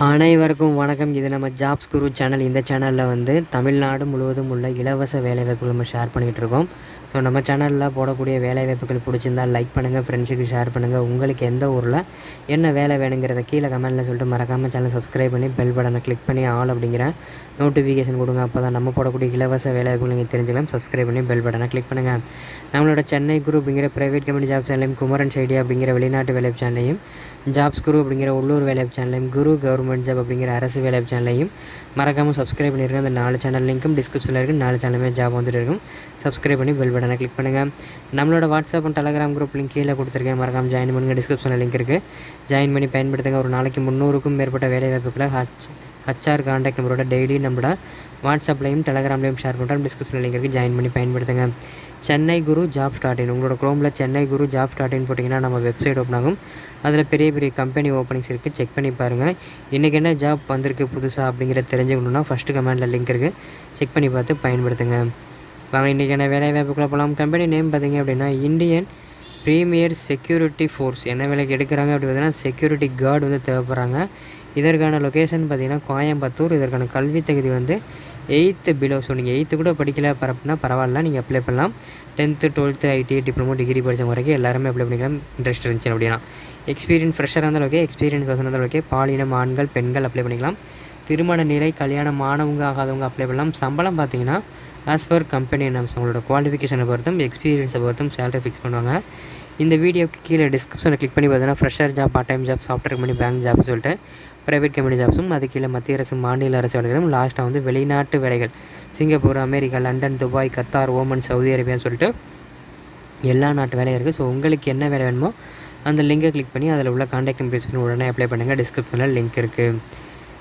அனைவருக்கும் வணக்கம். இது நம்ம ஜாப்ஸ் குரு சேனல். இந்த சேனலில் வந்து தமிழ்நாடு முழுவதும் உள்ள இலவச வேலைவாய்ப்புகள் நம்ம ஷேர் பண்ணிகிட்டு இருக்கோம். ஸோ நம்ம சேனலில் போடக்கூடிய வேலைவாய்ப்புகள் பிடிச்சிருந்தால் லைக் பண்ணுங்கள், ஃப்ரெண்ட்ஸுக்கு ஷேர் பண்ணுங்கள். உங்களுக்கு எந்த ஊரில் என்ன வேலை வேணுங்கிறத கீழே கமெண்ட்டில் சொல்லிட்டு மறக்காமல் சேனல் சப்ஸ்கிரைப் பண்ணி பெல் பட்டனை கிளிக் பண்ணி ஆல் அப்படிங்கிற நோட்டிஃபிகேஷன் கொடுங்க. அப்போ தான் நம்ம போடக்கூடிய இலவச வேலைவாய்ப்புகள் நீங்கள் தெரிஞ்சுக்கலாம். சப்ஸ்கிரைப் பண்ணி பெல் பட்டனை கிளிக் பண்ணுங்கள். நம்மளோட சென்னை குரு அப்படிங்கிற ப்ரைவேட் கம்பெனி ஜாப் சேனலையும், குமரன் ஐடியா அப்படிங்கிற வெளிநாட்டு வேலைவாய்ப்பு சேனலையும், ஜாப்ஸ் குரு அப்படிங்கிற உள்ளூர் வேலைவாய்ப்பு சேனலையும், குரு கவர்மெண்ட் ஜாப் அப்படிங்கிற அரசு வேலைவாய்ப்பு சேனலையும் மறக்காமல் சப்ஸ்கிரைப் பண்ணியிருக்கேன். அந்த 4 சேனல் லிங்க்கும் டிஸ்கிரிப்ஷனில் இருக்குது. 4 சேனலுமே ஜாப் வந்துட்டு இருக்கும். சப்ஸ்கிரைப் பண்ணி பெல் பட்டனை கிளிக் பண்ணுங்கள். நம்மளோட WhatsApp and Telegram group link கீழே கொடுத்துருக்கேன். மறக்காமல் ஜாயின் பண்ணுங்கள். டிஸ்கிரிப்ஷனில் லிங்க் இருக்குது. ஜாயின் பண்ணி பயன்படுத்துங்க. ஒரு நாளைக்கு 300க்கும் மேற்பட்ட வேலைவாய்ப்புகளை ஹச்ஆர் கான்டாக்ட் நம்பரோட டெய்லி நம்மளோட வாட்ஸ்அப்லையும் டெலகிராம்லையும் ஷேர் பண்ணுறோம். டிஸ்கிரிப்ஷனில் லிங்க் இருக்குது. ஜாயின் பண்ணி பயன்படுத்துங்க. சென்னை குரு ஜாப் ஸ்டார்ட் இன் உங்களோட குரோமில் சென்னை குரு ஜாப் ஸ்டார்ட் இன் போட்டிங்கன்னா நம்ம வெப்சைட் ஓப்பன் ஆகும். அதில் பெரிய பெரிய கம்பெனி ஓப்பனிங்ஸ் இருக்குது. செக் பண்ணி பாருங்கள். இன்றைக்கி என்ன ஜாப் வந்திருக்கு புதுசாக அப்படிங்கிற தெரிஞ்சுக்கணுன்னா ஃபஸ்ட்டு கமெண்டில் லிங்க் இருக்குது. செக் பண்ணி பார்த்து பயன்படுத்துங்க. வாங்க இன்றைக்கான வேலைவாய்ப்புக்குள்ள போகலாம். கம்பெனி நேம் பார்த்திங்க அப்படின்னா இந்தியன் ப்ரீமியர் செக்யூரிட்டி ஃபோர்ஸ். என்ன வேலைக்கு எடுக்கிறாங்க அப்படி பார்த்தீங்கன்னா செக்யூரிட்டி கார்டு வந்து தேவைப்படுறாங்க. இதற்கான லொக்கேஷன் பார்த்திங்கன்னா கோயம்புத்தூர். இதற்கான கல்வி தகுதி வந்து 8th பிலோ. ஸோ நீங்கள் 8th கூட படிக்கல அப்படின்னா பரவாயில்ல, நீங்கள் அப்ளை பண்ணலாம். 10th 12th ITI diploma degree படித்த வரைக்கும் எல்லாருமே அப்ளை பண்ணிக்கலாம். இன்ட்ரெஸ்ட் இருந்துச்சு அப்படின்னா. எக்ஸ்பீரியன்ஸ் ஃப்ரெஷராக இருந்தாலும் ஓகே, எக்ஸ்பீரியன்ஸ் பர்சனாக இருந்தாலும் ஓகே. பாலினம் ஆண்கள் பெண்கள் அப்ளை பண்ணிக்கலாம். திருமண நிலை கல்யாணம் ஆனவங்க ஆகாதவங்க அப்ளை பண்ணலாம். சம்பளம் பார்த்தீங்கன்னா ஆஸ் பர் கம்பெனி நம்ம உங்களோட குவாலிஃபிகேஷனை பொறுத்தும் எக்ஸ்பீரியன்ஸை பொறுத்தும் சேலரி ஃபிக்ஸ் பண்ணுவாங்க. இந்த வீடியோக்கு கீழே டிஸ்கிரிப்ஷனில் கிளிக் பண்ணி பார்த்தீங்கன்னா fresher job, part time job, software company, bank ஜாப்னு சொல்லிட்டு ப்ரைவேட் கம்பெனி ஜாப்ஸும், அது கீழே மத்திய அரசு மாநில அரசு வேலைகளும், லாஸ்ட்டாக வந்து வெளிநாட்டு வேலைகள் Singapore, America, London, Dubai, Qatar, Oman, Saudi அரேபியான்னு சொல்லிட்டு எல்லா நாட்டு வேலையும் இருக்குது. ஸோ உங்களுக்கு என்ன வேலை வேணுமோ அந்த லிங்கை கிளிக் பண்ணி அதில் உள்ள கான்டாக்ட் இன்ஃபர்மேஷன் உடனே அப்ளை பண்ணுங்கள். டிஸ்கிரிப்ஷனில் லிங்க் இருக்குது.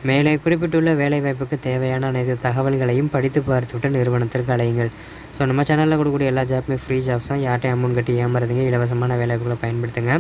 மேலே குறிப்பிட்டுள்ள வேலைவாய்ப்புக்கு தேவையான அனைத்து தகவல்களையும் படித்து பார்த்துவிட்டு நிறுவனத்திற்கு அலையுங்கள். ஸோ நம்ம சேனலில் கொடுக்கக்கூடிய எல்லா ஜாப்புமே ஃப்ரீ ஜாப்ஸ் தான். யார்ட்டையும் அமௌண்ட் கட்டி ஏமாறதுங்க. இலவசமான வேலைவாய்ப்புகளை பயன்படுத்துங்க.